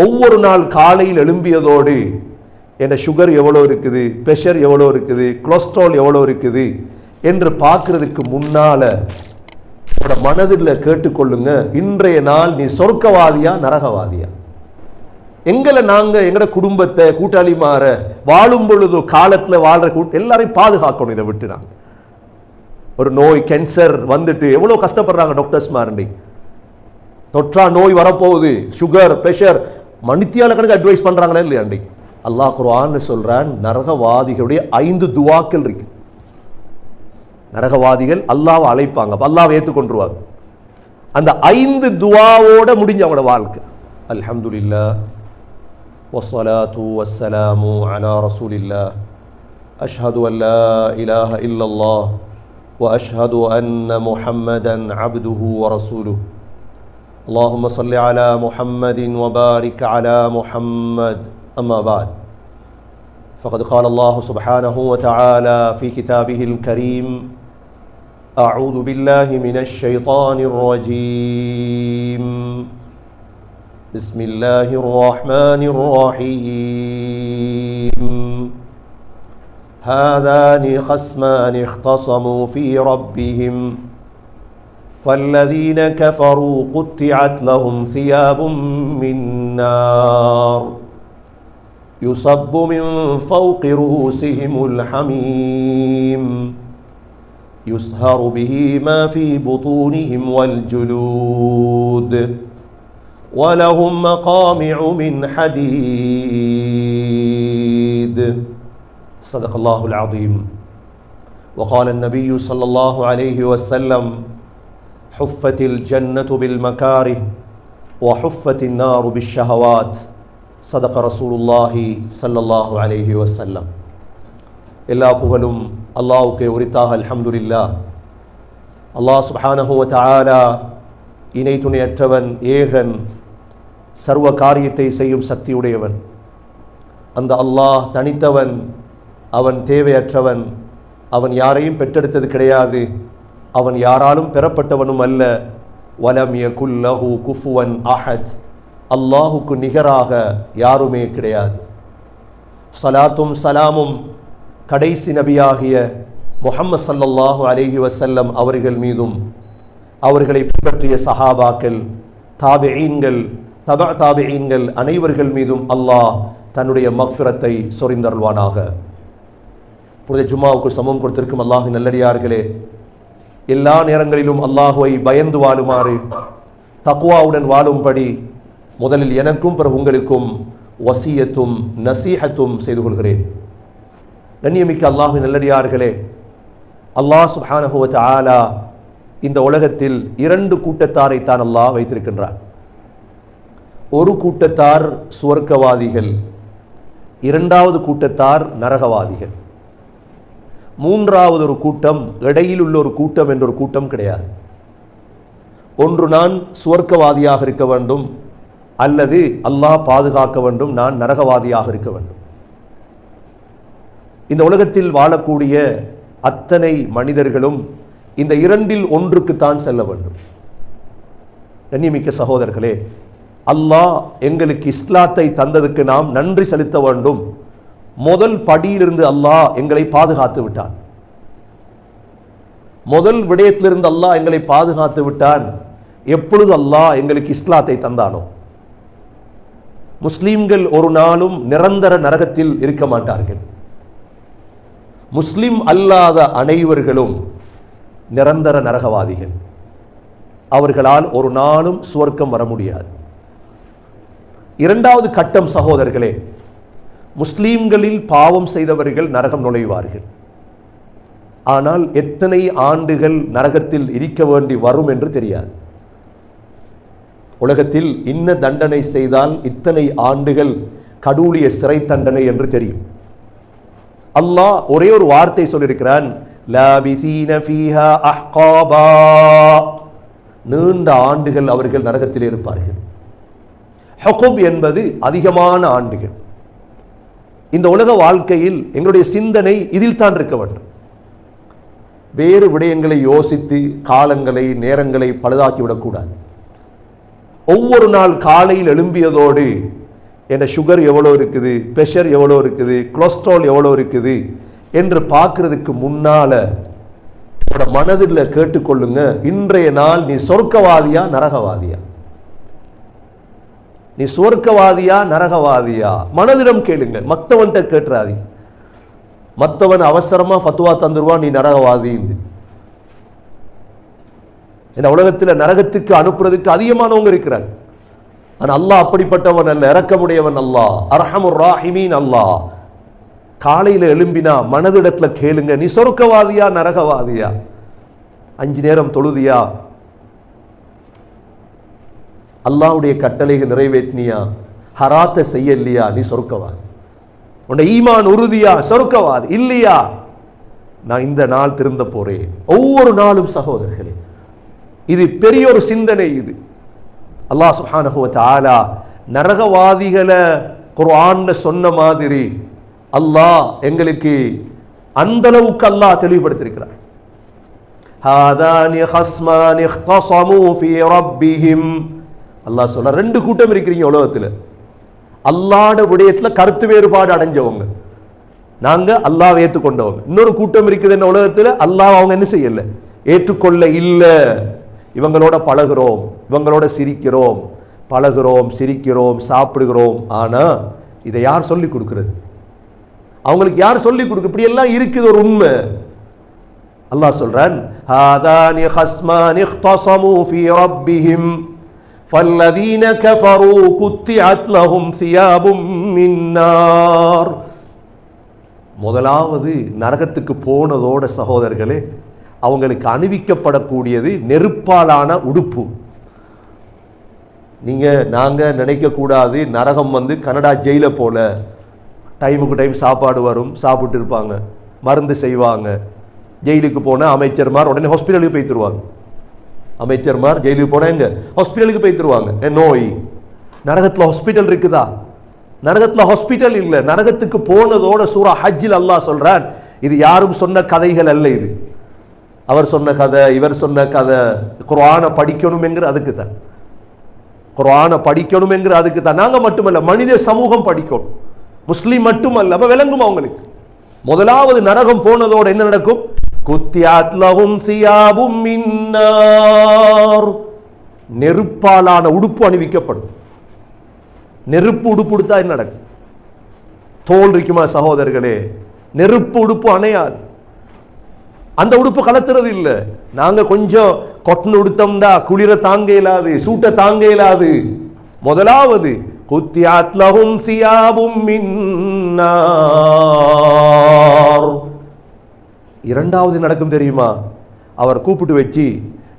ஒவ்வொரு நாள் காலையில் எழும்பியதோடு என் சுகர் எவ்வளோ இருக்குது, பிரஷர் எவ்வளோ இருக்குது, கொலஸ்ட்ரால் எவ்வளோ இருக்குது என்று பார்க்கறதுக்கு முன்னால மனதில் கேட்டுக்கொள்ளுங்க, இன்றைய நாள் நீ சொர்க்கவாதியா நரகவாதியா? எங்களை நாங்க எங்கட குடும்பத்தை கூட்டாளி மாற வாழும் பொழுது காலத்துல வாழ்ற எல்லாரையும் பாதுகாக்கணும். இதை விட்டு நாங்க ஒரு நோய் கேன்சர் வந்துட்டு எவ்வளவு கஷ்டப்படுறாங்க டாக்டர்ஸ் மாறண்டி. தொற்றா நோய் வரப்போகுது, சுகர் பிரஷர் மணித்தியால கணக்கு அட்வைஸ் பண்றாங்களே இல்லையாண்டி. அல்லாஹ் குர்ஆன் சொல்றான், நரகவாதிகளுடைய 5 துவாக்கள் இருக்கு. நரகவாதிகள் அல்லாஹ்வை அழைப்பாங்க, அல்லாஹ்வை ஏற்றுக்கொண்டுருவாங்க. அந்த 5 துவாவோட முடிஞ்ச அவங்களோட வாழ்க்கை. அல்ஹம்துலில்லாஹ் வஸ்ஸலாத்து வஸ்ஸலாமு அலா ரசூலில்லாஹ் அஷ்ஹது அன் லா இலாஹ இல்லல்லாஹ் வ அஷ்ஹது அன்ன முஹம்மதன் அப்துஹு வ ரசூலுஹு. اللهم صل على محمد وبارك على محمد. أما بعد فقد قال الله سبحانه وتعالى في كتابه الكريم: أعوذ بالله من الشيطان الرجيم. بسم الله الرحمن الرحيم. هذان خصمان اختصموا في ربهم فالذين كفروا قطعت لهم ثياب من نار يصب من فوق رؤوسهم الحميم يسهر به ما في بطونهم والجلود ولهم مقامع من حديد. صدق الله العظيم. وقال النبي صلى الله عليه وسلم: حفت الجنة بالمكاره وحفت النار بالشهوات. صدق رسول الله صلى الله عليه وسلم. எல்லா புகழும் அல்லாஹ்வுக்கே உரித்தாக. அல்ஹம்துலில்லாஹ். அல்லாஹ் சுப்ஹானஹு வ தஆலா இணை துணையற்றவன், ஏகன், சர்வ காரியத்தை செய்யும் சக்தியுடையவன். அந்த அல்லாஹ் தனித்தவன், அவன் தேவையற்றவன், அவன் யாரையும் பெற்றெடுத்தது கிடையாது, அவன் யாராலும் பெறப்பட்டவனும் அல்ல. வலம் யகுல் லஹு குஃபுவன் அஹத். அல்லாஹுக்கு நிகராக யாருமே கிடையாது. ஸலாத்தும் சலாமும் கடைசி நபியாகிய முஹம்மது ஸல்லல்லாஹு அலைஹி வஸல்லம் அவர்கள் மீதும், அவர்களை பின்பற்றிய சஹாபாக்கள், தாபிஈன்கள், தபா தாபிஈன்கள் அனைவர்கள் மீதும் அல்லாஹ் தன்னுடைய மக்ஃபிரத்தை சொரிந்தருள்வானாக. புனித ஜும்மாவுக்கு சமம் கொடுத்திருக்கும் அல்லாஹ்வின் நல்லடியார்களே, எல்லா நேரங்களிலும் அல்லாஹுவை பயந்து வாழுமாறு, தக்வாவுடன் வாழும்படி முதலில் எனக்கும் பிறகு உங்களுக்கும் வசியத்தும் நசீஹத்தும் செய்து கொள்கிறேன். கண்ணியமிக்க அல்லாஹ்வின் நல்லடியார்களே, அல்லாஹ் சுப்ஹானஹு வ தஆலா இந்த உலகத்தில் 2 கூட்டத்தாரை தான் அல்லாஹ் வைத்திருக்கின்றார். ஒரு கூட்டத்தார் சுவர்க்கவாதிகள், 2வது கூட்டத்தார் நரகவாதிகள். 3வது ஒரு கூட்டம், இடையில் உள்ள ஒரு கூட்டம் என்ற ஒரு கூட்டம் கிடையாது. ஒன்று நான் சுவர்க்கவாதியாக இருக்க வேண்டும், அல்லது அல்லாஹ் பாதுகாக்க வேண்டும், நான் நரகவாதியாக இருக்க வேண்டும். இந்த உலகத்தில் வாழக்கூடிய அத்தனை மனிதர்களும் இந்த 2இல் ஒன்றுக்குத்தான் செல்ல வேண்டும். கண்ணியமிக்க சகோதரர்களே, அல்லாஹ் எங்களுக்கு இஸ்லாத்தை தந்ததுக்கு நாம் நன்றி செலுத்த வேண்டும். முதல் படியிலிருந்து அல்லாஹ் எங்களை பாதுகாத்து விட்டான். முதல் விடயத்திலிருந்து அல்லாஹ் எங்களை பாதுகாத்து விட்டான். எப்பொழுது அல்லாஹ் எங்களுக்கு இஸ்லாத்தை தந்தானோ. முஸ்லிம்கள் ஒரு நாளும் நிரந்தர நரகத்தில் இருக்க மாட்டார்கள். முஸ்லிம் அல்லாத அனைவர்களும் நிரந்தர நரகவாதிகள். அவர்களால் ஒரு நாளும் சுவர்க்கம் வர முடியாது. 2வது கட்டம் சகோதரர்களே, முஸ்லிம்களில் பாவம் செய்தவர்கள் நரகம் நுழைவார்கள். ஆனால் எத்தனை ஆண்டுகள் நரகத்தில் இருக்க வேண்டி வரும் என்று தெரியாது. உலகத்தில் இன்ன தண்டனை செய்தால் இத்தனை ஆண்டுகள் கடூழிய சிறை தண்டனை என்று தெரியும். அல்லாஹ் ஒரே ஒரு வார்த்தை சொல்லியிருக்கிறான், லாபிசீன ஃபீஹா அஹ்காபா. நீண்ட ஆண்டுகள் அவர்கள் நரகத்தில் இருப்பார்கள். ஹுகுப் என்பது அதிகமான ஆண்டுகள். இந்த உலக வாழ்க்கையில் எங்களுடைய சிந்தனை இதில் தான் இருக்க வேண்டும். வேறு விடயங்களை யோசித்து காலங்களை நேரங்களை பழுதாக்கிவிடக்கூடாது. ஒவ்வொரு நாள் காலையில் எழும்பியதோடு என் சுகர் எவ்வளோ இருக்குது, ப்ரெஷர் எவ்வளோ இருக்குது, கொலஸ்ட்ரால் எவ்வளோ இருக்குது என்று பார்க்கறதுக்கு முன்னால உங்களோட மனதில் கேட்டுக்கொள்ளுங்க, இன்றைய நாள் நீ சொர்க்கவாதியா நரகவாதியா, நீ சொர்க்கவாதியா நரகவாதியா, மனதிடம் கேளுங்க, மற்றவன்கிட்ட கேட்டுறாதி. மற்றவன் அவசரமா ஃபத்வா தந்துருவான் நீ நரகவாதி. இந்த உலகத்தில் நரகத்துக்கு அனுப்புறதுக்கு அதிகமானவங்க இருக்கிறாங்க. ஆனா அல்லாஹ் அப்படிப்பட்டவன் அல்ல, இரக்கமுடையவன் அல்லாஹ், அர்ஹமுர் ராஹிமீன் அல்லாஹ். காலையில எழும்பினா மனதிடத்துல கேளுங்க, நீ சொர்க்கவாதியா நரகவாதியா, 5 நேரம் தொழுதியா, அல்லாஹ்வுடைய கட்டளைகள் நிறைவேற்றினியா, ஹராத்தை செய்யலையா, நீ சொர்க்கவாதி. உன்னை ஈமான் உறுதியா, சொர்க்கவாதி இல்லையா, நான் இந்த நாள் திருந்த போறேன். ஒவ்வொரு நாளும் சகோதரர்களே, இது பெரிய ஒரு சிந்தனை. இது அல்லாஹ் சுப்ஹானஹு வ தஆலா நரகவாதிகளை குர்ஆன்ல சொன்ன மாதிரி அல்லாஹ் எங்களுக்கு அந்த அளவுக்கு அல்லாஹ் தெளிவுபடுத்தியிருக்கிறார். ஹாதானி ஹஸ்மானி இஹ்தஸமு ஃபீ ரப்பிஹிம். அல்லாஹ் சொல்ற 2 கூட்டம் இருக்கிறீங்க உலகத்தில், அல்லாஹ்வுடைய விடயத்துல கருத்து வேறுபாடு அடைஞ்சவங்க, நாங்க அல்லாஹ்வை ஏற்றுக்கொண்டவங்க. இன்னொரு கூட்டம் இருக்குது என்ன உலகத்தில், அல்லாஹ் அவங்க என்ன செய்யல, ஏற்றுக்கொள்ள இல்ல. இவங்களோட பழகுறோம், இவங்களோட சிரிக்கிறோம், பழகுறோம், சிரிக்கிறோம், சாப்பிடுகிறோம். ஆனா இதை யார் சொல்லி கொடுக்கிறது, அவங்களுக்கு யார் சொல்லி கொடுக்க? இப்படி எல்லாம் இருக்குது ஒரு உண்மை. அல்லாஹ் சொல்றான், ஹாதானி ஹஸ்மானி இஹ்தஸமு ஃபீ ரப்பிஹிம் ஃபல்லதீன கஃபரூ குத்திஅத் லஹும் சியாபும் மின் நார். முதலாவது நரகத்துக்கு போனதோட சகோதரர்களே, அவங்களுக்கு அணிவிக்கப்படக்கூடியது நெருப்பாலான உடுப்பு. நீங்க நாங்க நினைக்க கூடாது நரகம் கனடா ஜெயில போல டைமுக்கு டைம் சாப்பாடு வரும், சாப்பிட்டு இருப்பாங்க, மருந்து செய்வாங்க. ஜெயிலுக்கு போன அமைச்சர்மார் உடனே ஹாஸ்பிட்டலுக்கு போய் தருவாங்க. அமைச்சர்மார் ஜெயிலுக்கு போன எங்க ஹாஸ்பிட்டலுக்கு போய் தருவாங்க. நோய் நரகத்தில் ஹாஸ்பிட்டல் இருக்குதா? நரகத்தில் ஹாஸ்பிட்டல் இல்லை. நரகத்துக்கு போனதோட சூரா ஹஜ்ஜில் அல்லாஹ் சொல்றான், இது யாரும் சொன்ன கதைகள் அல்ல, இது அவர் சொன்ன கதை, இவர் சொன்ன கதை. குர்ஆனை படிக்கணும் என்கிற அதுக்கு தான், குர்ஆனை படிக்கணும் என்கிற அதுக்கு தான். நாங்க மட்டுமல்ல, மனித சமூகம் படிக்கணும், முஸ்லிம் மட்டுமல்ல. அப்ப விளங்கும் அவங்களுக்கு. முதலாவது நரகம் போனதோட என்ன நடக்கும்? குத்தியாத் லஹும் சியாபும் மின் நார். நெருப்பாலான உடுப்பு அணிவிக்கப்படும். நெருப்பு உடுப்பு உடுத்தா என்ன நடக்கும்? தோல் இருக்குமா சகோதரர்களே? நெருப்பு உடுப்பு அணையாது. அந்த உடுப்பு கலத்துறது இல்ல. நாங்க கொஞ்சம் கொட்டன் உடுத்தம்டா குளிர தாங்க இயலாது, சூட்ட தாங்க இயலாது. முதலாவது குத்தியாத் லஹும் சியாபும் மின் நார். இரண்டாவது நடக்கும் தெரியுமா? அவர் கூப்பிட்டு வச்சு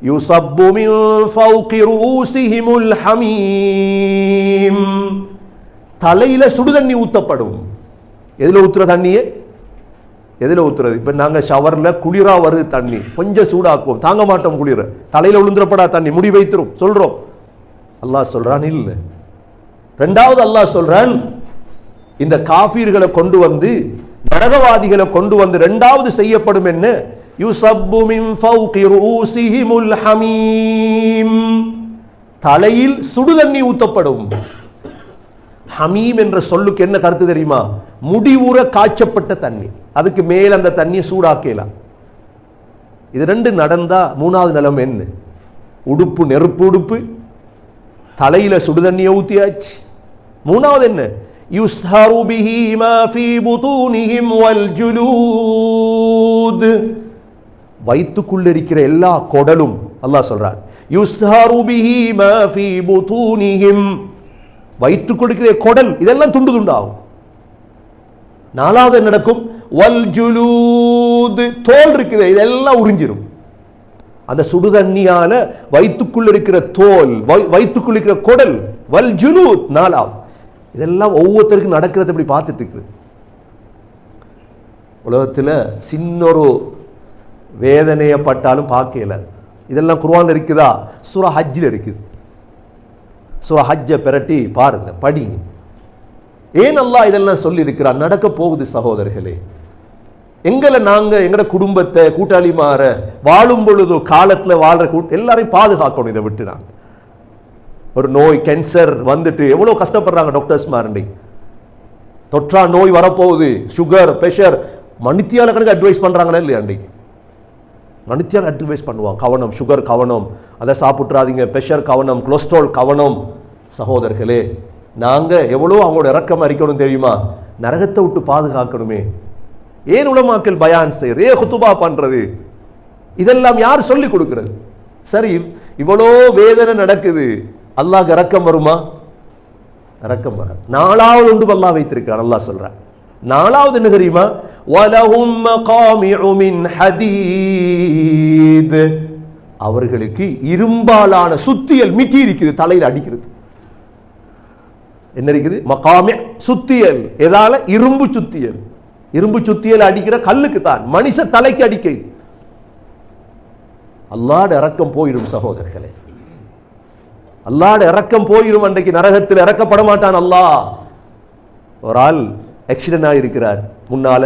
யுஸப்பு மின் ஃபௌகி ரூஸிஹிமுல் ஹமீம். தலையில சுடு தண்ணி ஊத்தப்படும். எதுல ஊத்துற தண்ணியே? எதுல ஊத்துறது? இப்ப நாங்க ஷவர்ல குளிரா வருது தண்ணி, கொஞ்சம் சூடாக்குவோம், தாங்க மாட்டோம் குளிர, தலையில விழுந்துறப்படா தண்ணி முடி வைத்திரும் சொல்றோம். அல்லாஹ் சொல்றான் இல்ல. ரெண்டாவது அல்லாஹ் சொல்றான், இந்த காஃபிர்களை கொண்டு வந்து, நரகவாதிகளை கொண்டு வந்து ரெண்டாவது செய்யப்படும் என்ன? யுஸப்பு மின் ஃபௌகி ரூஸிஹிமுல் ஹமீம். தலையில் சுடு தண்ணி ஊத்தப்படும். ஹமீம் என்ற சொல்லுக்கு என்ன கருத்து தெரியுமா? முடிவுற காய்ச்சப்பட்ட தண்ணி, அதுக்கு மேல் அந்த தண்ணியை சூடாக்கலாம். இது ரெண்டு நடந்தா மூணாவது நிலம் என்ன? உடுப்பு நெருப்பு உடுப்பு, தலையில சுடு தண்ணியை ஊத்தியாச்சு. மூணாவது என்ன? யுஸ்ஹரு பிஹி மா ஃபீ புதூனிஹிம் வல் ஜுலூத். வயிற்றுக்குள்ள இருக்கிற எல்லா குடலும் அல்லாஹ் சொல்றான், யுஸ்ஹரு பிஹி மா ஃபீ புதூனிஹிம். வயிற்றுக்குள்ள இருக்கிற குடல் இதெல்லாம் துண்டு துண்டாகும். நாலாவது என்ன நடக்கும்? வல் ஜுலூத். தோல் இருக்குது, இதெல்லாம் உறிஞ்சிரும். அந்த சுடு தண்ணியால வயிற்றுக்குள்ள இருக்கிற தோல், வயிற்றுக்குள்ள இருக்கிற குடல், வல் ஜுலூத். நாலாவது இதெல்லாம் ஒவ்வொருத்தருக்கும் நடக்கிறது இப்படி பார்த்துட்டு இருக்குது. உலகத்தில் சின்ன ஒரு வேதனையப்பட்டாலும் பார்க்கல. இதெல்லாம் குர்ஆன்ல இருக்குதா? சூரா ஹஜ்ஜில் இருக்குது. சூரா ஹஜ்ஜை பிரட்டி பாருங்க, படிங்க. ஏன் அல்லாஹ் இதெல்லாம் சொல்லி இருக்கிறார்? நடக்க போகுது சகோதரர்களே. எங்களை நாங்க எங்கட குடும்பத்தை, கூட்டாளி மாற வாழும் பொழுது காலத்துல வாழ்ற எல்லாரையும் பாதுகாக்கணும். இதை விட்டு நாங்க ஒரு நோய் கேன்சர் வந்துட்டு எவ்வளவு கஷ்டப்படுறாங்க டாக்டர்ஸ் மாரண்டி. தொற்றா நோய் வரப்போகுது, சுகர் பிரஷர், மணித்தியால கணக்கு அட்வைஸ் பண்றாங்களா இல்லையா? அன்றைக்கு மணித்தியால அட்வைஸ் பண்ணுவாங்க, கவனம், சுகர் கவனம், அதை சாப்பிட்றாதீங்க, பிரஷர் கவனம், கொலஸ்ட்ரால் கவனம். சகோதரர்களே, நாங்க எவ்வளவு அவங்களோட இறக்கம் அறிக்கணும் தெரியுமா? நரகத்தை விட்டு பாதுகாக்கணுமே. ஏன் உலமாக்கள் பயான் செய்யறது, ஏன் குத்துபா பண்றது, இதெல்லாம் யார் சொல்லி கொடுக்கிறது? சரி, இவ்வளோ வேதனை நடக்குது, அல்லாஹ்க்கு இரக்கம் வருமா? இரக்கம் வராது. நாலாவது ஒன்று அல்லாஹ் வைத்திருக்கிறான். அல்லாஹ் சொல்றான், நாலாவது என்ன தெரியுமா? வலஹும் மகாமிஉ மின் ஹதீத், அவர்களுக்கு இரும்பாலான சுத்தியல் மிட்டி இருக்குது, தலையில் அடிக்கிறது. என்ன இருக்குது? மகாமி, சுத்தியல். எதால? இரும்பு சுத்தியல். இரும்பு சுத்தியல் அடிக்கிற கல்லுக்கு தான், மனுஷ தலைக்கு அடிக்கிறது. அல்லாஹ்வுடைய இரக்கம் போயிடும் சகோதரர்களே, அல்லாஹ்வுடைய இரக்கம் போயிடும். அன்றைக்கு நரகத்தில் இறக்கப்பட மாட்டான் அல்லாஹ். ஒரு ஆள் ஆக்சிடென்ட் ஆகியிருக்கிறார், முன்னால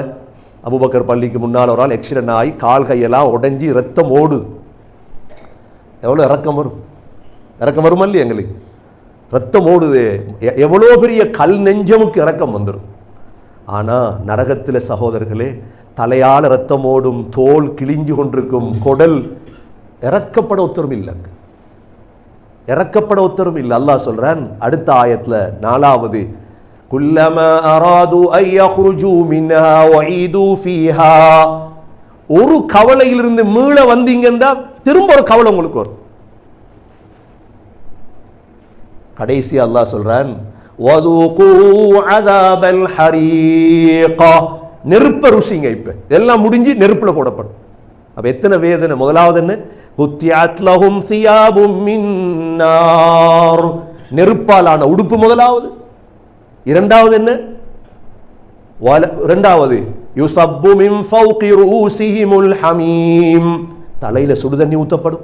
அபூபக்கர் பள்ளிக்கு முன்னால் ஒரு ஆள் ஆக்சிடென்ட் ஆகி கால் கையெல்லாம் உடைஞ்சி ரத்தம் ஓடுது. எவ்வளோ இரக்கம் வரும்? இரக்கம் வருமா இல்லையா? எங்களுக்கு ரத்தம் ஓடுது, எவ்வளோ பெரிய கல் நெஞ்சமுக்கு இரக்கம் வந்துடும். ஆனா நரகத்தில் சகோதரர்களே, தலையால் ரத்தம் ஓடும், தோல் கிழிஞ்சு கொண்டிருக்கும், குடல், இறக்கப்பட உத்தரவு இல்லை, இறக்கப்பட உத்தரவு இல்லை. அல்லாஹ் சொல்றான் அடுத்த ஆயத்துல, நாலாவது, குல்லமா அராது ஐ யஹ்ருஜு மின்ஹா வஈது ஃபீஹா, ஒரு கவலையிலிருந்து மீள வந்தீங்கன்னா திரும்ப ஒரு கவலை உங்களுக்கு வரும். கடைசி அல்லாஹ் சொல்றான் வதுகு அஸாபல் ஹரீக, நெருப்ப ருசிங்க. இப்ப எல்லாம் முடிஞ்சு நெருப்புல போடப்படும். அப்ப எத்தனை வேதனை. முதலாவது என்ன? குத்தியத் லஹும் சியாபும் மின் நார், நெருப்பாலான உடுப்பு முதலாவது. இரண்டாவது என்ன? இரண்டாவது யுஸப்பு மின் ஃபௌகி ரூஸிஹிமுல் ஹமீம், தலையில சுடு தண்ணி ஊத்தப்படும்.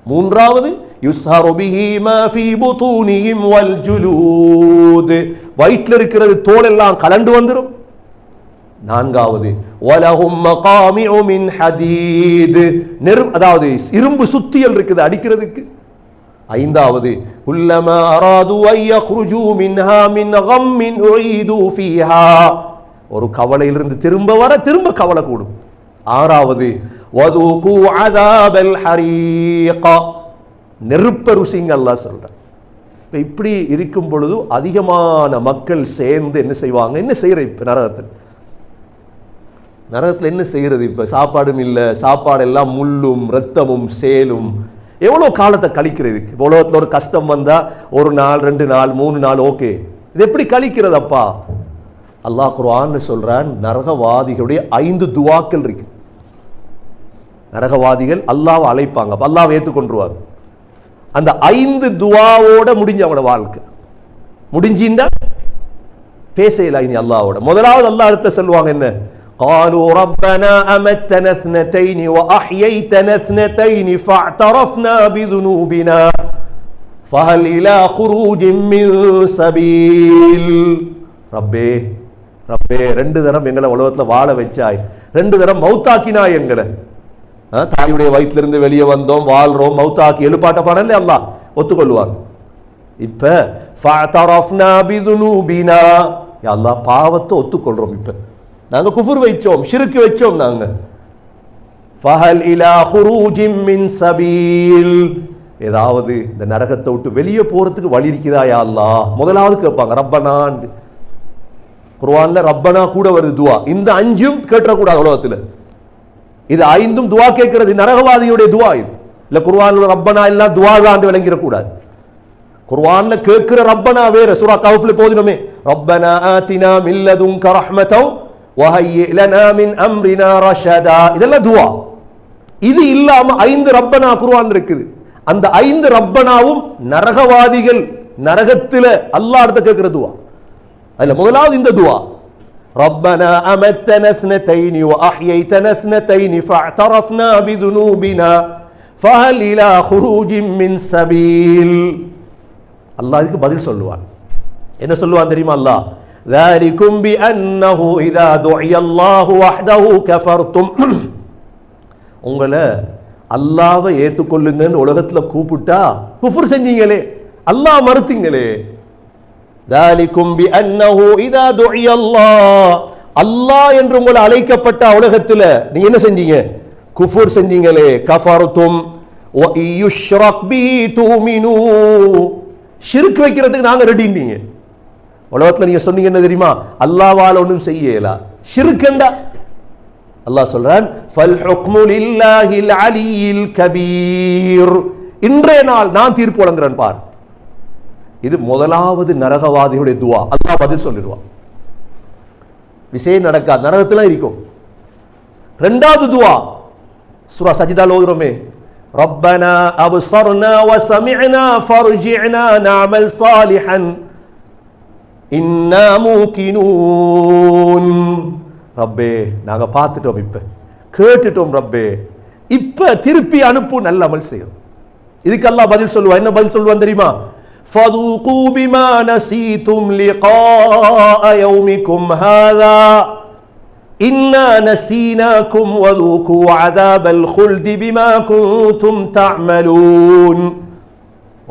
மூன்றாவது யுஸ்ஹரு பிஹி மா ஃபீ புதூனிஹிம் வல் ஜுலூத், வயிற்றில் இருக்கிறது தோல் எல்லாம் கலண்டு வந்துடும். நான்காவது வலஹும் மகாமிஉ மின் ஹதீத், அதாவது இரும்பு சுத்தியல் இருக்குது அடிக்கிறதுக்கு. ஐந்தாவது குல்லமா அராது ஐ யக்ருஜு மின்ஹா மின் கம்மின் உஈது ஃபீஹா, ஒரு கவலையிலிருந்து திரும்ப வர திரும்ப கவலை கூடும். ஆறாவது வதுகு அஸாபல் ஹரீக, நெருப்ப ருசிங்க அல்லாஹ் சொல்றான். இப்படி இருக்கும் பொழுது அதிகமான மக்கள் சேர்ந்து என்ன செய்வாங்க? என்ன செய்யற இப்ப நரகத்தில்? நரகத்தில் என்ன செய்யறது? இப்ப சாப்பாடும் இல்லை, சாப்பாடு எல்லாம் முள்ளும் ரத்தமும் சேலும். எவ்வளவு காலத்தை கழிக்கிறதுக்கு? உலகத்தில் ஒரு கஷ்டம் வந்தா ஒரு நாள், 2 நாள், 3 நாள், ஓகே. இது எப்படி கழிக்கிறது அப்பா? அல்லாஹ் குர்ஆன்ல சொல்றான், நரகவாதிகளுடைய 5 துவாக்கள் இருக்கு. நரகவாதிகள் அல்லாஹ்வை அழைப்பாங்க, அல்லாஹ்வை ஏற்றுக்கொண்டுருவாங்க. அந்த 5 துவாவோட முடிஞ்ச அவங்களோட வாழ்க்கை முடிஞ்சின்றா பேசல இனி அல்லாஹ்வோட. முதலாவது அல்லாஹ் அடுத்த சொல்லுவாங்க என்ன? قالوا ربنا أمتنا 2 وأحييتنا 2 فاعترفنا بذنوبنا فهل إلى خروج من سبيل. ரப்பே ரப்பே, 2 தரம் எங்களை உலகத்தில் வாழ வச்சாய், 2 தரம் மௌத்தாக்கினாய் எங்களை. தாயுடைய வயிற்றிலிருந்து வெளியே வந்தோம், வாழ்றோம், மௌத்தாக்கி எழுப்பாட்ட பாடல அல்லாஹ் ஒத்துக்கொள்வாங்க. இப்ப ஃபஅதரஃப்னா பிதுனூபினா, யா அல்லாஹ் பாவத்தை ஒத்துக்கொள்றோம். இப்ப நாங்க குஃபர் வைச்சோம், ஷிர்க் வைச்சோம் நாங்க. ஃபஹல் இலா குரூஜிம் மின் சபீல், ஏதாவது இந்த நரகத்தை விட்டு வெளியே போறதுக்கு வழி இருக்குதா யா அல்லாஹ்? முதலாவது கேட்பாங்க ரப்பனான். குர்ஆன்ல ரப்பனா கூட வருது துவா. இந்த 5ம் கேட்டக்கூடாது உலகத்துல. இது 5ம் துவா கேட்கிறது நரகவாதியுடைய துவா. இது இல்ல குர்ஆன்ல ரப்பனா எல்லாம் துவா தான் விளங்கிட கூடாது. குர்ஆன்ல கேட்கிற ரப்பனா வேற. சூரா கஹ்ஃப்ல போதினமே ரப்பனா ஆதினா மின் லதுன்க ரஹ்மத்தன் வஹய்யி லனா மின் அம்ரினா ரஷதா, இதெல்லாம் துவா. இது இல்லாம 5 ரப்பனா குர்ஆன்ல இருக்குது. அந்த 5 ரப்பனாவும் நரகவாதிகள் நரகத்தில அல்லாஹ் அடுத்து கேட்கிற துவா. அதுல முதலாவது இந்த துவா, ربنا أمتنا 2 وأحييتنا 2 فاعترفنا بذنوبنا فهل إلى خروج من سبيل. அல்லாஹ் இதுக்கு பதில் சொல்லுவான். என்ன சொல்லுவான் தெரியுமா? அல்லாஹ் ذلكم بأنه إذا دعي الله وحده كفرتم, உங்களை அல்லாஹ்வை ஏற்றுக்கொள்ளுங்கன்னு உலகத்துல கூப்பிட்டா குஃப்ர் செஞ்சீங்களே, அல்லாஹ் மறுத்தீங்களே. தாலிகும் பிஅன்னஹு இதா துஇய அல்லாஹ், அல்லாஹ் என்று உங்களை அழைக்கப்பட்ட உலகத்துல நீங்க என்ன செஞ்சீங்க? குஃபுர் செஞ்சீங்களே. கஃபர்தும் வ யுஷ்ரக் பிஹி துமினூ, ஷிர்க் வைக்கிறதுக்கு நாங்க ரெடின்னீங்க. உலகத்துல நீங்க சொன்னீங்க என்ன தெரியுமா? அல்லாஹ்வால ஒன்றும் செய்யலா. ஷிர்க்ண்டா அல்லாஹ் சொல்றான் ஃபல் ஹுக்மு லில்லாஹில் அலியில் கபீர், இன்றைய நாள் நான் தீர்ப்பு வழங்குறேன் பார். இது முதலாவது நரகவாதியுடைய துவா. அல்லாஹ் பதில் சொல்லிடுவான். விஷயம் நடக்காது, நரகத்துல இருக்கும். இரண்டாவது துவா சூரா சஜ்தால ஓதுறோமே, ரப்பனா அப்ஸர்னா வ சமிஅனா ஃபர்ஜி'னா நஅமல் சாலிஹன் இன்னா மூகினூன். ரப்பே நாங்க பார்த்துட்டோம், இப்ப கேட்டுட்டோம், ரப்பே இப்ப திருப்பி அனுப்பு, நல்ல அமல் செய்யும். இதுக்கு அல்லாஹ் பதில் சொல்லுவான். என்ன பதில் சொல்லுவான் தெரியுமா? ஃபதூகு பிமா நஸீதும் லிகாஅ யௌமிக்கும் ஹாதா இன்னா நஸீனாக்கும் வதூகு அஸாபல் குல்தி பிமா குன்தும் தஅமலூன்.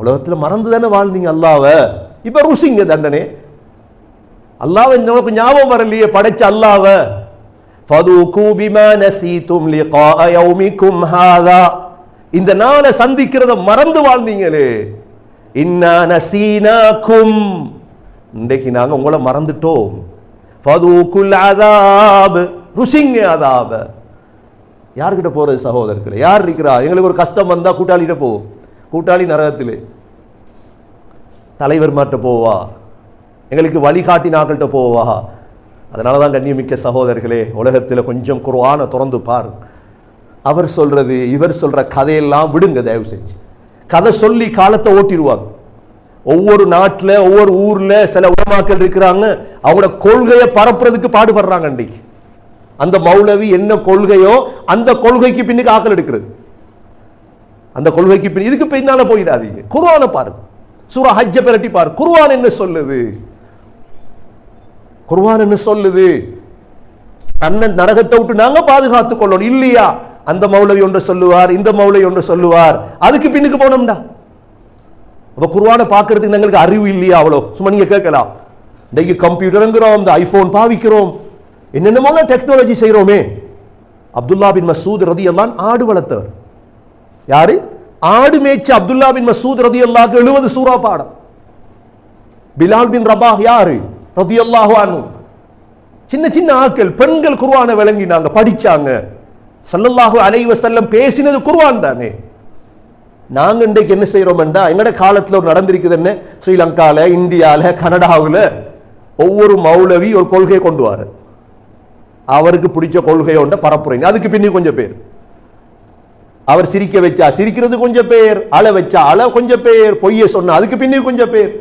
உலகத்துல மறந்து தானே வாழ்ந்தீங்க அல்லாஹ்வை, இப்ப ருசிங்க தண்டனை. அல்லாஹ்வை நமக்கு ஞாபகம் வரலையே, படைச்ச அல்லாஹ்வை. ஃபதூகு பிமா நஸீதும் லிகாஅ யௌமிக்கும் ஹாதா, இந்த நாளை சந்திக்கிறத மறந்து வாழ்ந்தீங்களே. இன்னா நஸீனாக்கும், இன்றைக்கு நாங்க உங்களை மறந்துட்டோம். ஃபதூகுல் அஸாப், ருசிங்க அஸாப. யார்கிட்ட போறது சகோதரர்களே? யார் இருக்கிறா? எங்களுக்கு ஒரு கஷ்டம் வந்தா கூட்டாளிகிட்ட போவோம். கூட்டாளி நரகத்திலே. தலைவர் மாட்ட போவா, எங்களுக்கு வழிகாட்டி நாக்கள்கிட்ட போவா. அதனாலதான் கண்ணியமிக்க சகோதரர்களே, உலகத்தில் கொஞ்சம் குர்ஆனை திறந்து பாரு. அவர் சொல்றது இவர் சொல்ற கதையெல்லாம் விடுங்க தயவு செஞ்சு. கதை சொல்லி காலத்தை ஓட்டிடுவாங்க. ஒவ்வொரு நாட்டில் ஒவ்வொரு ஊர்ல சில உலமாக்கள் இருக்கிறாங்க, அவங்களோட கொள்கையை பரப்புறதுக்கு பாடுபடுறாங்க. அன்றைக்கு அந்த மௌலவி என்ன கொள்கையோ அந்த கொள்கைக்கு பின்னுக்கு ஆக்கள் எடுக்கிறது. அந்த கொள்கைக்கு பின் இதுக்கு பின்னால போயிடாதீங்க. குர்ஆனை பாருங்க, சூரா ஹஜ்ஜ பிரட்டி பாரு. குர்ஆன் என்ன சொல்லுது? குர்ஆன் என்ன சொல்லுது? தன்னை நரகத்தை விட்டு நாங்க பாதுகாத்துக் கொள்ளணும் இல்லையா? அந்த மௌலவி ஒன்று சொல்லுவார், இந்த மௌலவி ஒன்று சொல்லுவார், அதுக்கு பின்னுக்கு போனோம்டா. அப்ப குர்ஆனை பார்க்கறதுக்கு எங்களுக்கு அறிவு இல்லையா? அவ்வளோ சும்மா நீங்க கேட்கலாம். இன்னைக்கு கம்ப்யூட்டருங்கிறோம், இந்த ஐபோன் பாவிக்கிறோம், என்னென்னமோ டெக்னாலஜி செய்யறோமே. அப்துல்லா பின் மசூத் ரலியல்லாஹு அன்ஹு ஆடு வளர்த்தவர். யாரு? ஆடு மேய்ச்ச அப்துல்லா பின் மசூத் ரலியல்லாஹு 70 சூரா பாடம். பிலால் பின் ரபாஹ் யாரு? ரலியல்லாஹு அன்ஹு. சின்ன சின்ன ஆட்கள், பெண்கள் குர்ஆனை விளங்கினாங்க, படிச்சாங்க. ஸல்லல்லாஹு அலைஹி வஸல்லம் பேசினது குர்ஆன் தானே. நாங்க இன்றைக்கு என்ன செய்யறோம்டா, எங்கட காலத்துல ஒரு நடந்திருக்குது என்ன, ஸ்ரீலங்கால, இந்தியால, கனடாவில் ஒவ்வொரு மௌலவி ஒரு கொள்கையை கொண்டு வர, அவருக்கு பிடிச்ச கொள்கையை ஒன்றை பரப்புறீங்க. அதுக்கு பின்னி கொஞ்சம் பேர், அவர் சிரிக்க வச்சா சிரிக்கிறது கொஞ்சம் பேர், அழ வச்சா அழ கொஞ்சம் பேர், பொய்ய சொன்னா அதுக்கு பின்னி கொஞ்சம் பேர்.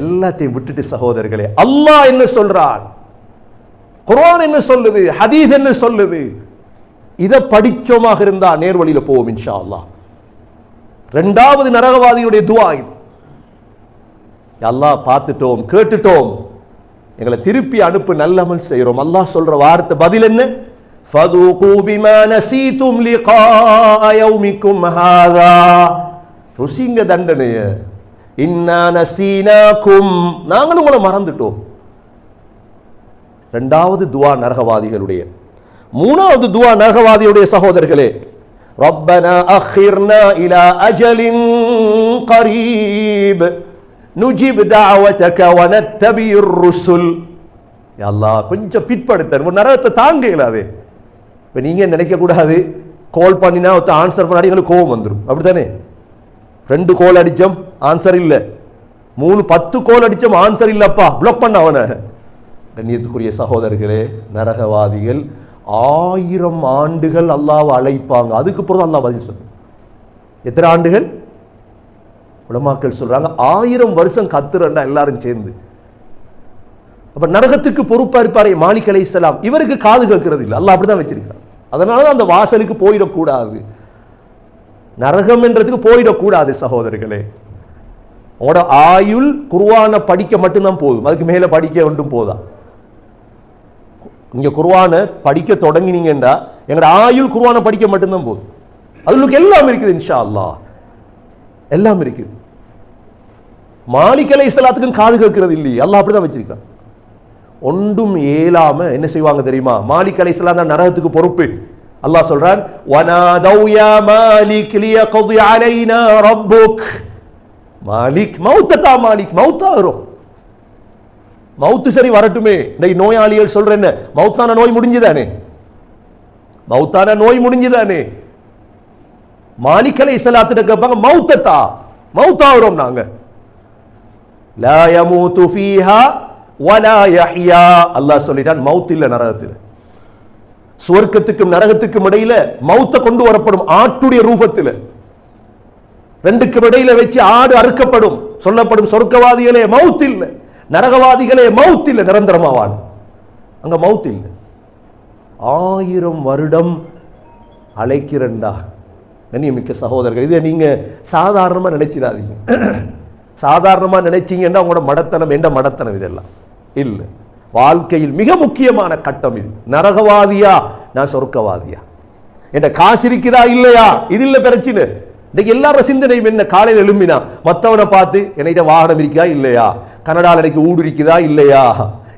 எல்லாத்தையும் விட்டுட்டு சகோதரர்களே, அல்லாஹ் என்ன சொல்றான், குர்ஆன் என்ன சொல்லுது, ஹதீஸ் என்ன சொல்லுது, இதை படிச்சோமாக இருந்தா நேர்வழியில போவோம் இன்ஷா அல்லாஹ். இரண்டாவது நரகவாதியுடைய துஆ இது. அல்லாஹ் பார்த்துட்டோம், கேட்டுட்டோம், எங்களை திருப்பி அனுப்பு, நல்ல அமல் செய்யறோம். அல்லாஹ் சொல்ற வார்த்தை பதில் என்ன? ஃபதூகு பிமா நஸீதும் லிகாஅ யௌமிக்கும் ஹாதா, ருசிங்க தண்டனைய. இன்னா நஸீனாக்கும், நாங்களும் உங்களை மறந்துட்டோம். இரண்டாவது துஆ நரகவாதிகளுடைய. மூணாவது துஆ நரகவாதியுடைய சகோதரர்களே, ரப்பனா அக்ஹிர்னா இலா அஜலின் கரீப் நுஜிப் தஅவதக வ நத்தபிர் ருசுல். யா அல்லாஹ் கொஞ்சம் பிற்படுத்த, ஒரு நரகத்தை தாங்க இயலாது. இப்போ நீங்க நினைக்க கூடாது, கால் பண்ணினா ஒருத்த ஆன்சர் பண்ணாடி எங்களுக்கு கோவம் வந்துடும், அப்படித்தானே? 2 கோல் அடிச்சோம் ஆன்சர் இல்ல, 3 10 கோல் அடிச்சோம் ஆன்சர் இல்லப்பா, பிளாக் பண்ண அவனை. கண்ணியத்துக்குரிய சகோதரர்களே, நரகவாதிகள் 1000 ஆண்டுகள் அல்லாஹ்வை அழைப்பாங்க, அதுக்கு பிறகு அல்லாஹ் பதில் சொல்லும். எத்தனை ஆண்டுகள்? உலமாக்கள் சொல்றாங்க 1000 வருஷம் கத்துறா எல்லாரும் சேர்ந்து. அப்ப நரகத்துக்கு பொறுப்பா இருப்பாரே மாலிக் அலைஹிஸ்ஸலாம், இவருக்கு காது கேட்கறது இல்லை, அல்லாஹ் அப்படிதான் வச்சிருக்கான். அதனால அந்த வாசலுக்கு போயிடக்கூடாது, நரகம் என்றதுக்கு போயிடக்கூடாது சகோதரர்களே. உங்களோட ஆயுள் குர்ஆனை படிக்க மட்டும்தான் போதும், அதுக்கு மேல படிக்க ஒன்றும் போதா. நீங்க குர்ஆனை படிக்க தொடங்கினீங்கன்னா எங்களோட ஆயுள் குர்ஆனை படிக்க மட்டும்தான் போதும். அதுக்கு எல்லாம் இருக்குது இன்ஷா அல்லாஹ், எல்லாம் இருக்குது. மாலிக் அலைஹிஸ்ஸலாத்துக்கு காது கேட்கிறது இல்லையே, அல்லாஹ் அப்படிதான் வச்சிருக்கான். ஒன்றும் ஏலாம என்ன செய்வாங்க தெரியுமா? மாலிக் அலைஹிஸ்ஸலாம் தான் நரகத்துக்கு பொறுப்பு. அல்லாஹ் சொல்றான், வனாதௌ யா மாலிக் லியக்தி அலைனா ரப்புக். மாலிக் மௌத்தா, மாலிக் மௌத்தா வரும். மௌத்து சரி வரட்டுமே. இன்னைக்கு நோயாளிகள் சொல்ற என்ன, மௌத்தான நோய் முடிஞ்சுதானே, மௌத்தான நோய் முடிஞ்சுதானே. மாலிக் அலைஹிஸ்ஸலாத்து கேட்பாங்க, மௌத்தா மௌத்தா வரும் நாங்க. லா யமூது ஃபீஹா வலா யஹ்யா. அல்லாஹ் சொல்லிட்டான், மௌத் இல்ல நரகத்தில். சுவர்க்கத்துக்கும் நரகத்துக்கும் இடையில மௌத்த கொண்டு வரப்படும் ஆட்டுடைய ரூபத்தில். ரெண்டுக்கும் இடையில வச்சு ஆடு அறுக்கப்படும். சொல்லப்படும் சொர்க்கவாதிகளே மௌத் இல்ல, நரகவாதிகளே மௌத் இல்ல, நிரந்தரமா வாழும். அங்க மௌத் இல்ல. 1000 வருடம் அழைக்கிறண்டா. கண்ணியமிக்க சகோதரர்கள், இதை நீங்க சாதாரணமா நினைச்சிடாதீங்க. சாதாரணமா நினைச்சீங்கன்னா உங்களோட மடத்தனம், எந்த மடத்தனம் இதெல்லாம் இல்ல. வாழ்க்கையில் மிக முக்கியமான கட்டம் இது. நரகவாதியா நான் சொர்க்கவாதியா, என்ற காசு இருக்குதா இல்லையா, இது இல்ல பிரச்சனை. இன்னைக்கு எல்லாரும் சிந்தனையும் என்ன, காலையில் எழும்பினா மத்தவனை பார்த்து என்கிட்ட வாகனம் இருக்கா இல்லையா, கனடால எனக்கு ஊடு இருக்குதா இல்லையா,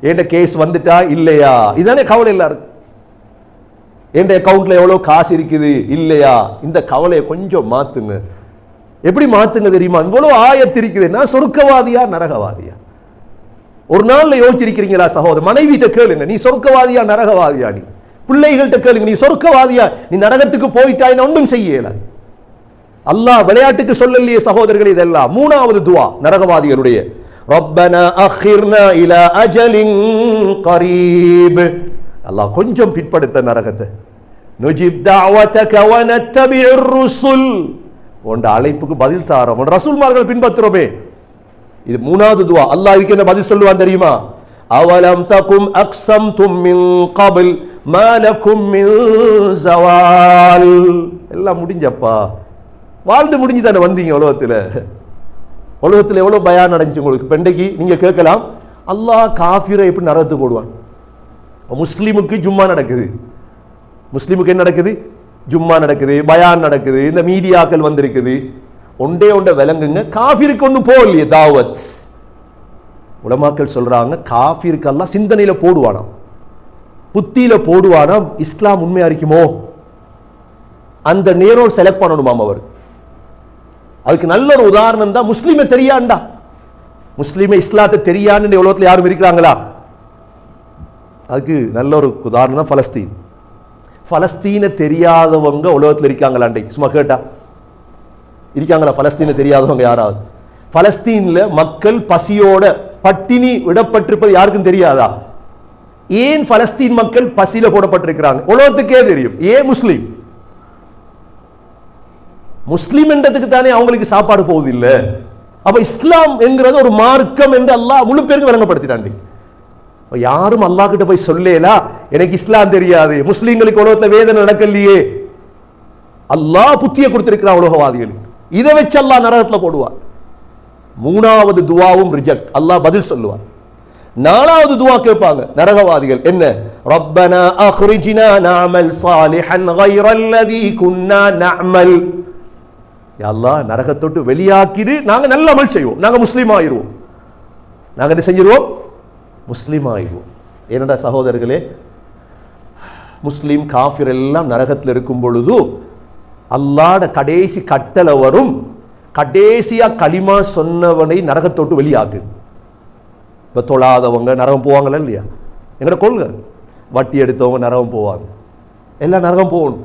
என்கிட்ட கேஸ் வந்துட்டா இல்லையா, இதுதானே கவலை எல்லாரும். என் அக்கௌண்ட்ல எவ்வளவு காசு இருக்குது இல்லையா, இந்த கவலையை கொஞ்சம் மாத்துங்க. எப்படி மாத்துங்க தெரியுமா? இவ்வளவு ஆயத்து இருக்குது, நான் சொர்க்கவாதியா நரகவாதியா? ஒரு நாள்ல யோசிச்சிருக்கிறீங்களா சகோதரர்? மனைவிட்ட கேளுங்க, நீ சொர்க்கவாதியா நரகவாதியா? நீ பிள்ளைகள்கிட்ட கேளுங்க, நீ சொர்க்கவாதியா நீ நரகத்துக்கு போயிட்டாய் ஒன்றும் செய்யல. அல்லாஹ் விளையாட்டுக்கு சொல்லலையே சகோதரர்களே. இதெல்லாம் 3வது துவா நரகவாதிகளுடைய. ரப்பனா அக்ஹிர்னா இலா அஜலின் கரீப். அல்லாஹ் கொஞ்சம் பிற்படுத்த நரகத்தை. நுஜிப் தஅவதக வ நத்தபிஉர் ருசுல். உண்ட அழைப்புக்கு பதில் தாரோம், ரசூல்மார்கள் பின்பற்றுறோமே. இது 3வது துவா. அல்லாஹ் இதுக்கு என்ன பதில் சொல்லுவான் தெரியுமா? அவலம் தகும் அக்ஸம்தும் மின் கபில் மா லகும் மின் ஸவால். எல்லாம் முடிஞ்சப்பா, வாழ்ந்து முடிஞ்சு தானே வந்தீங்க உலகத்துல. உலகத்துல எவ்வளவு பயான் நடந்துச்சு உங்களுக்கு. பெண்டைக்கு நீங்க கேட்கலாம், அல்லாஹ் காஃபிரை எப்படி நரகத்துக்கு போடுவான்? முஸ்லிமுக்கு ஜும்மா நடக்குது, முஸ்லிமுக்கு என்ன நடக்குது? ஜும்மா நடக்குது, பயான் நடக்குது, இந்த மீடியாக்கள் வந்திருக்குது. ஒன்றே ஒன்றை விளங்குங்க, காஃபிருக்கு ஒன்றும் போகலையே தாவத். உலமாக்கள் சொல்றாங்க, காஃபிருக்கு அல்லாஹ் சிந்தனையில போடுவானாம், புத்தியில போடுவானாம். இஸ்லாம் உண்மையா இருக்குமோ அந்த நேரம் செலக்ட் பண்ணணுமாம் அவர். அதுக்கு நல்ல ஒரு உதாரணம் தான், முஸ்லீமை தெரியாண்டா, முஸ்லீமை இஸ்லாத்தை தெரியான்னு உலகத்தில் யாரும் இருக்கிறாங்களா? அதுக்கு நல்ல ஒரு உதாரணம் தான் பலஸ்தீன். பலஸ்தீனை தெரியாதவங்க உலகத்தில் இருக்காங்களா? சும்மா கேட்டா இருக்காங்களா பலஸ்தீனை தெரியாதவங்க யாராவது? பலஸ்தீன்ல மக்கள் பசியோட பட்டினி விடப்பட்டிருப்பது யாருக்கும் தெரியாதா? ஏன் பலஸ்தீன் மக்கள் பசியில போடப்பட்டிருக்கிறாங்க உலகத்துக்கே தெரியும். ஏன்? முஸ்லீம். முஸ்லீம் என்றதுக்கு தானே அவங்களுக்கு சாப்பாடு போகுது இல்ல. அப்ப இஸ்லாம் என்கிறது ஒரு மார்க்கம் என்று அல்லாஹ் முழு பேருக்கு விளங்கப்படுத்திட்டாண்டி. யாரும் அல்லாஹ் கிட்ட போய் சொல்லலா எனக்கு இஸ்லாம் தெரியாது, முஸ்லீம்களுக்கு உலகத்துல வேதனை நடக்கலையே. அல்லாஹ் புத்திய கொடுத்திருக்கிறான் உலகவாதிகளுக்கு. இதை வச்சு அல்லாஹ் நரகத்துல போடுவார். 3வது துவாவும் ரிஜெக்ட், அல்லாஹ் பதில் சொல்லுவார். 4வது துவா கேட்பாங்க நரகவாதிகள். என்ன? ரப்பனா அக்ரிஜ்னா நஅமல் சாலிஹன் கைரல்லதி குன்னா நஅமல். யா அல்லாஹ் நரகத்தொட்டு வெளியாக்கிடு, நாங்க நல்ல அமல் செய்வோம், நாங்க முஸ்லீம் ஆயிருவோம். நாங்க என்ன செஞ்சிருவோம்? முஸ்லீம் ஆயிடுவோம். ஏனடா சகோதரர்களே, முஸ்லீம் காஃபிர் எல்லாம் நரகத்தில் இருக்கும் பொழுது அல்லாஹ்ட கடைசி கட்டளை வரும், கடைசியா களிமா சொன்னவனை நரகத்தோட்டு வெளியாக்கு. இப்ப தொழாதவங்க நரகம் போவாங்களா இல்லையா? எங்கட கொள்கை. வட்டி எடுத்தவங்க நரகம் போவாங்க, எல்லாம் நரகம் போகணும்.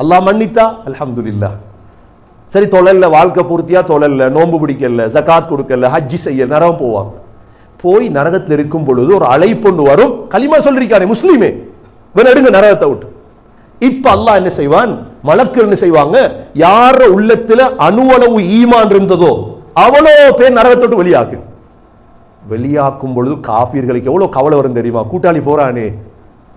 அல்லாஹ் மன்னித்தா அல்ஹம்துலில்லாஹ். சரி, தொழல்ல, வாழ்க்கை பூர்த்தியா தொழல்ல, நோன்பு பிடிக்கல, ஜகாத் கொடுக்கல, ஹஜ்ஜி செய்ய, நரகம் போவாங்க. போய் நரகத்தில் இருக்கும் பொழுது ஒரு அழைப்பொண்டு வரும், களிமா சொல்லிருக்கானே முஸ்லீமே, எடுங்க நரகத்தை விட்டு. இப்ப அல்லாஹ் என்ன செய்வான்? மலக்கு என்ன செய்வாங்க? யார உள்ளத்துல அணுவளவு ஈமான் இருந்ததோ அவ்வளோ பேர் நரகத்தோட்டு வெளியாக்கு. வெளியாக்கும் பொழுது காஃபிர்களுக்கு எவ்வளவு கவலை வரும் தெரியுமா? கூட்டாளி போறானே.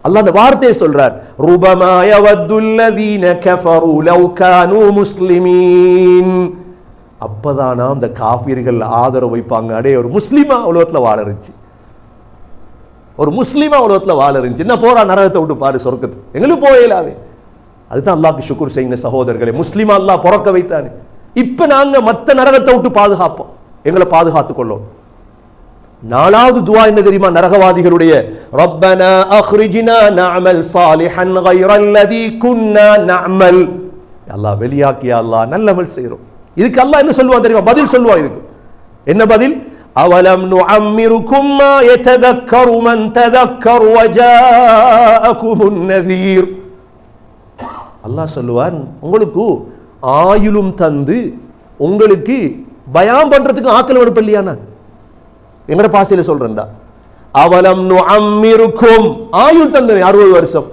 அல்லாஹ் அந்த வார்த்தையை சொல்றார், ருபமா யவத்துல்லதீன கஃபரு லவ் கானூ முஸ்லிமீன். அப்பதானா அந்த காஃபிர்கள் ஆதரவு வைப்பாங்க, அடே ஒரு முஸ்லிமா உலகத்துல வாழ இருந்துச்சு, ஒரு முஸ்லிமா உலகத்துல வாழ இருந்துச்சு, என்ன போறா நரகத்தை விட்டு பாரு சொர்க்கத்துக்கு, எங்களுக்கு போயிடாது. அதுதான் அல்லாஹ்க்கு ஷுக்ர் செய்யுங்க சகோதரர்களே. முஸ்லிமா அல்லாஹ் பிறக்க வைத்தானே. இப்ப நாங்க மத்த நரகத்தை விட்டு பாதுகாப்போம். எங்களை பாதுகாத்துக் கொள்ளும். நாலாவது துவா என்ன தெரியுமா? நரகவாதிகளுடைய ரப்பனா அக்ரிஜ்னா நஅமல் சாலிஹன் கைரல்லதி குன்னா நஅமல். அல்லாஹ் வெளியாக்கியா அல்லாஹ் நல்லமல் செய்றோம். இதுக்கு அல்லாஹ் என்ன சொல்லுவான் தெரியுமா? பதில் சொல்லுவான். இதுக்கு என்ன பதில்? அவலம் நுஅம்மிருக்கும் மா யததக்கரு மன் ததக்கர் வஜாஅகுமுன் நதீர். அல்லாஹ் சொல்லுவான், உங்களுக்கு ஆயுளும் தந்து உங்களுக்கு பயான் பண்றதுக்கு ஆக்கள் அனுப்பலையானா? எங்கட பாசையில சொல்றேன்டா, அவலம் நுஅம்மிருக்கும், ஆயுள் தந்தேன் 60 வருஷம்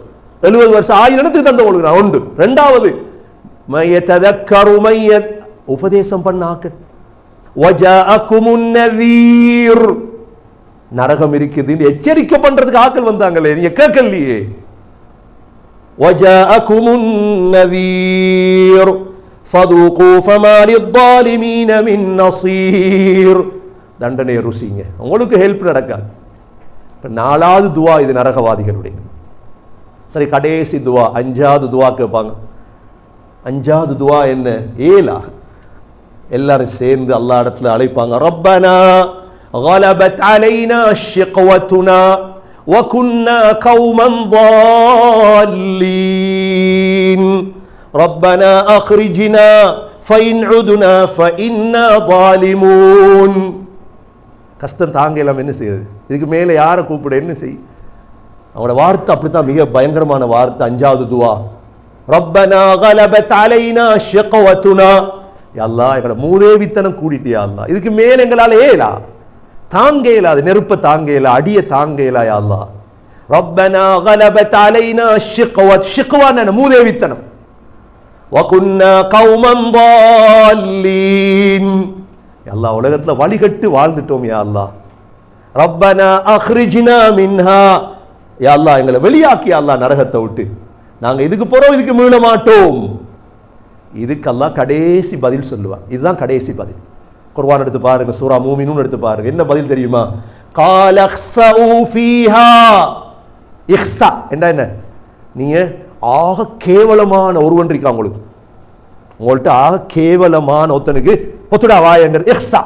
70 வருஷம் ஆயுள் எடுத்து தந்த உங்களுக்கு நான் உண்டு. இரண்டாவது மயததக்கரு மய்யத், உபதேசம் பண்ண ஆக்கள். வஜாஅகுமுன் நதீர், நரகம் இருக்குது எச்சரிக்கை பண்றதுக்கு ஆக்கள் வந்தாங்களே, நீங்க கேட்கலையே. வஜாஅகுமுன் நதீர் ஃபதுகு ஃபமா லிஸ்ஸாலிமீன மின் நஸீர். தண்டனையை ருசிங்க, உங்களுக்கு ஹெல்ப் நடக்காது. நாலாவது துவா இது நரகவாதிகளுடைய. சரி, கடைசி துவா, அஞ்சாவது துவா கேட்பாங்க. அஞ்சாவது துவா என்ன? ஏலா எல்லாரும் சேர்ந்து அல்லாஹ் இடத்துல அழைப்பாங்க. ரப்பனா கலபத் அலைனா ஷிக்வத்துனா வகுன்னா கௌமன் ضالين ரப்பனா அக்ரிஜ்னா ஃபஇன் உத்னா ஃபஇன்னா ظالمون. கஷ்டம் தாங்க எல்லாம் என்ன செய்யுது? இதுக்கு மேலே யாரை கூப்பிட என்ன செய்யும்? அவங்களோட வார்த்தை அப்படித்தான், மிக பயங்கரமான வார்த்தை. அஞ்சாவது துவா, ரப்பனா கலபத் அலைனா ஷிக்வத்துனா, யா அல்லாஹ் எங்களோட மூதேவித்தனம் கூடிட்டியா அல்லாஹ், இதுக்கு மேல எங்களால ஏலா தாங்க இயலாது, நெருப்ப தாங்க இயலா, அடிய தாங்க இயலா யா அல்லாஹ். ரப்பனா கலபத் அலைனா ஷிக்வத், ஷிக்வான மூதேவித்தனம். வகுன்னா கௌமன் ضالين, அல்லாஹ் உலகத்துல வழிகட்டு வாழ்ந்துட்டோம் யா அல்லாஹ். ரப்பனா அக்ரிஜ்னா மின்ஹா, யா அல்லாஹ் எங்களை வெளியாக்கி யா அல்லாஹ் நரகத்தை விட்டு, நாங்க இதுக்கு போறோம், இதுக்கு மீள மாட்டோம். இதுக்கு அல்லாஹ் கடைசி பதில் சொல்லுவான். இதுதான் கடைசி பதில். குர்ஆன் எடுத்து பாருங்க, சூரா மூமினூன் எடுத்து பாருங்க, என்ன பதில் தெரியுமா? கால இக்ஸஉ ஃபீஹா. இக்ஸா என்ன? நீங்க ஆக கேவலமான ஒருவன் இருக்கா உங்களுக்கு, உங்கள்ட்ட ஆக கேவலமான ஒருத்தனுக்கு ஒத்துடா வாயங்க. இக்ஸா,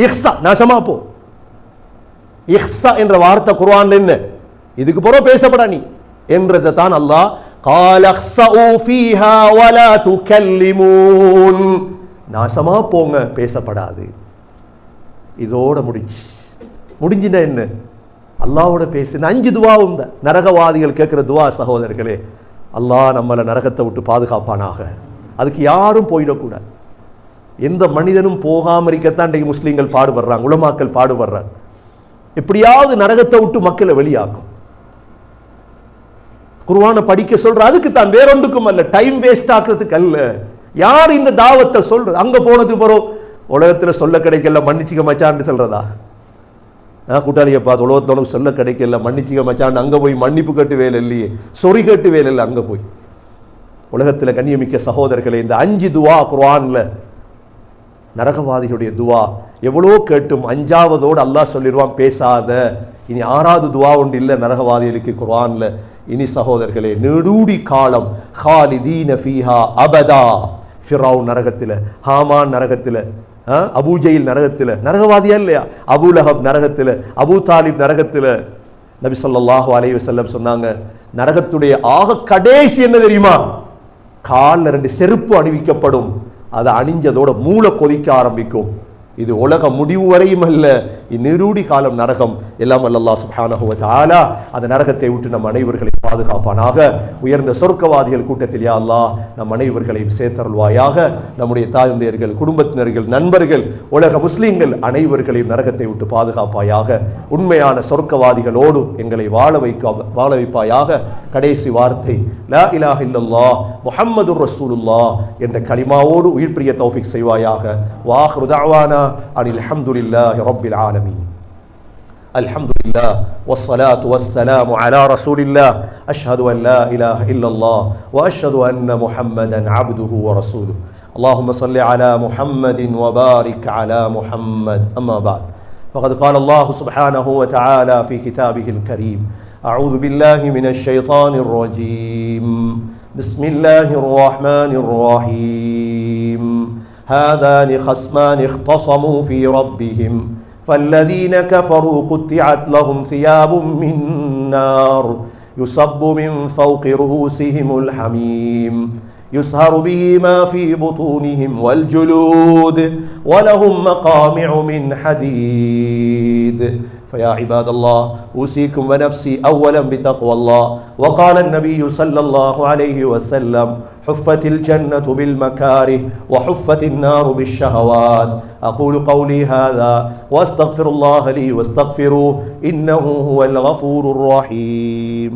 இக்ஸா நாசமா போ. இக்ஸா என்ற வார்த்தை குர்ஆன்ல என்ன? இதுக்கு பிறகு பேசப்படா நீ என்றதை தான் அல்லாஹ் கால இக்ஸஉ ஃபீஹா வலா துகல்லிமூன், நாசமா போங்க, பேசப்படாது. இதோட முடிஞ்சுனா என்ன? அல்லாஹ்வோட பேசு. 5 துவாவும் தான் நரகவாதிகள் கேட்கிற துவா. சகோதரர்களே, அல்லாஹ் நம்மளை நரகத்தை விட்டு பாதுகாப்பானாக. அதுக்கு யாரும் போயிடக்கூடாது, எந்த மனிதனும் போகாம இருக்கத்தான் இன்றைக்கு முஸ்லீம்கள் பாடுபடுறாங்க, உலமாக்கள் பாடுபடுறாங்க. எப்படியாவது நரகத்தை விட்டு மக்களை வெளியாக்கும். குர்ஆனை படிக்க சொல்ற அதுக்கு தான், வேறொன்றுக்கும் அல்ல, டைம் வேஸ்ட் ஆக்குறதுக்கு அல்ல. யார் இந்த தாவத்தை சொல்றது? அங்க போனதுக்கு பிறகு உலகத்துல சொல்ல கிடைக்கல மன்னிச்சிக்க மச்சான்னு சொல்றதா? கூட்டாளியை பார்த்து உலகத்தோட சொல்ல கிடைக்கல மன்னிச்சிக்க மச்சான், அங்க போய் மன்னிப்பு கட்டு வேலை இல்லையே, சொறி கட்டு வேலை இல்லை. அங்க போய் உலகத்துல கண்ணியமிக்க சகோதரர்களே, இந்த 5 துவா குர்ஆன்ல நரகவாதிகளுடைய துவா எவ்வளோ கேட்டும் 5வதோடு அல்லாஹ் சொல்லிடுவான் பேசாத. இனி 6வது துவா ஒன்று இல்லை நரகவாதிகளுக்கு குர்ஆன்ல. இனி சகோதரர்களே, நெடூடி காலம் ஹாலிதீன ஃபீஹா அபதா. ஃபிரௌன் நரகத்தில், ஹாமான் நரகத்தில், அபூஜெயில் நரகத்தில், நரகவாதியா இல்லையா? அபூலஹப் நரகத்தில், அபூ தாலிப் நரகத்தில். நபி ஸல்லல்லாஹு அலைஹி வஸல்லம் சொன்னாங்க, நரகத்துடைய ஆக கடைசி என்ன தெரியுமா? காலில் 2 செருப்பு அணிவிக்கப்படும், அதை அணிஞ்சதோட மூளை கொதிக்க ஆரம்பிக்கும். இது உலக முடிவு வரையும் அல்ல, இந்நெடூடி காலம் நரகம். எல்லாம் அல்லாஹ் சுப்ஹானஹு வ தஆலா அந்த நரகத்தை விட்டு நம் அனைவர்களையும் பாதுகாப்பானாக. உயர்ந்த சொர்க்கவாதிகள் கூட்டத்தில் யா அல்லாஹ் நம் அனைவர்களையும் சேர்த்தருள்வாயாக. நம்முடைய தாயந்தையர்கள், குடும்பத்தினர்கள், நண்பர்கள், உலக முஸ்லீம்கள் அனைவர்களையும் நரகத்தை விட்டு பாதுகாப்பாயாக. உண்மையான சொர்க்கவாதிகளோடு எங்களை வாழ வைப்பாயாக. கடைசி வார்த்தை லா இலாஹ இல்லல்லாஹ் முஹம்மதுர் ரசூலுல்லாஹ் என்ற கலிமாவோடு உயிர் பிரிய தௌஃபீக் செய்வாயாக. வாஹிரு தஅவானா அனில் ஹம்துலில்லாஹி ரப்பில் ஆலமீன். الحمد لله والصلاة والسلام على رسول الله أشهد أن لا إله إلا الله وأشهد أن محمدا عبده ورسوله اللهم صل على محمد وبارك على محمد أما بعد فقد قال الله سبحانه وتعالى في كتابه الكريم أعوذ بالله من الشيطان الرجيم بسم الله الرحمن الرحيم هذان خصمان اختصموا في ربهم فالذين كفروا قطعت لهم ثياب من نار يصب من فوق رؤوسهم الحميم يسهر به ما في بطونهم والجلود ولهم مقامع من حديد. فيا عباد الله أوصيكم ونفسي أولا بتقوى الله. وقال النبي صلى الله عليه وسلم حفت الجنة بالمكاره وحفت النار بالشهوات. أقول قولي هذا وأستغفر الله لي واستغفروه إنه هو الغفور الرحيم.